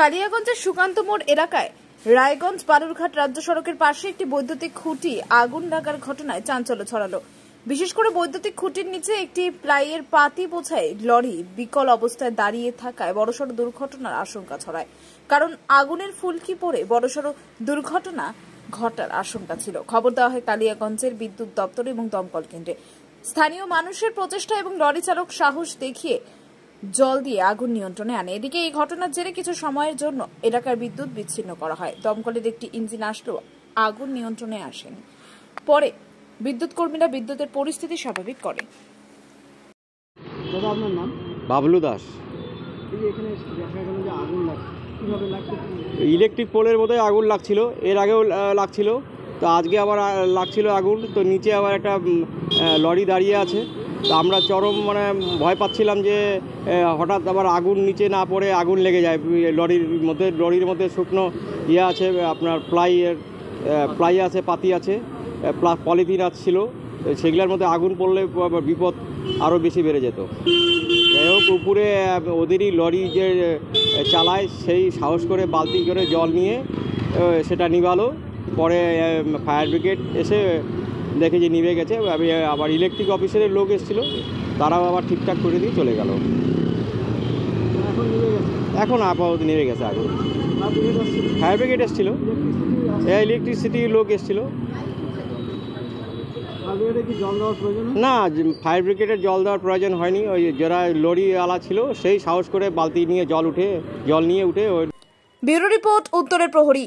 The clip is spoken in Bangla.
কালিয়াগঞ্জের সুকান্ত মোড় এলাকায় রায়গঞ্জ বালুরঘাট রাজ্য সড়কের পাশে একটি বৈদ্যুতিক খুঁটি আগুন লাগার ঘটনায় চাঞ্চল্য ছড়ালো। বিশেষ করে বৈদ্যুতিক খুঁটির নিচে একটি প্লাইয়ের পাতি বোঝাই লরি বিকল অবস্থায় দাঁড়িয়ে থাকায় বড়সড় দুর্ঘটনার আশঙ্কা ছড়ায়। কারণ আগুনের ফুলকি পড়ে বড়সড় দুর্ঘটনা ঘটার আশঙ্কা ছিল। খবর দেওয়া হয় কালিয়াগঞ্জের বিদ্যুৎ দপ্তর এবং দমকল কেন্দ্রে। স্থানীয় মানুষের প্রচেষ্টা এবং লরি চালক সাহস দেখিয়ে জল দিয়ে আগুন নিয়ন্ত্রণে আনে। এদিকে এই ঘটনার জেরে কিছু সময়ের জন্য এলাকার বিদ্যুৎ বিচ্ছিন্ন করা হয়। দমকলের একটি ইঞ্জিন আসলেও আগুন নিয়ন্ত্রণে আসেন। পরে বিদ্যুৎ কর্মীরা বিদ্যুতের পরিস্থিতি স্বাভাবিক করে। দাদা, আপনার নাম? বাবলু দাস। এখানে দেখা গেল যে আগুন লাগছে, কিভাবে লাগছে? ইলেকট্রিক পোলের মধ্যে আগুন লাগছিল, এর আগেও লাগছিল, তো আজকে আবার লাগছিল আগুন। তো নিচে আবার একটা লরি দাঁড়িয়ে আছে। তো আমরা চরম ভয় পাচ্ছিলাম যে হঠাৎ আবার আগুন নিচে না পড়ে আগুন লেগে যায়। লরির মধ্যে শুকনো ইয়ে আছে, আপনার প্লাই আছে, পাতি আছে, পলিথিন ছিল, সেগুলোর মধ্যে আগুন পড়লে বিপদ আরও বেশি বেড়ে যেত। যাই হোক, উপরে ওদেরই লরি যে চালায় সেই সাহস করে বালতি করে জল নিয়ে সেটা নিভালো। পরে ফায়ার ব্রিগেড এসে দেখে যে নিভে গেছে। আবার ইলেকট্রিক অফিসের লোক এসেছিলো, তারাও আবার ঠিকঠাক করে দিয়ে চলে গেল। এখন আপাতত নিভে গেছে আগুন। ফায়ার ব্রিগেড এসেছিলো, ইলেকট্রিসিটির লোক এসেছিলো। না, ফায়ার ব্রিগেডের জল দেওয়ার প্রয়োজন হয়নি। ওই যারা লরিওয়ালা ছিল সেই সাহস করে বালতি নিয়ে জল নিয়ে উঠে। ব্যুরো রিপোর্ট, উত্তরের প্রহরী।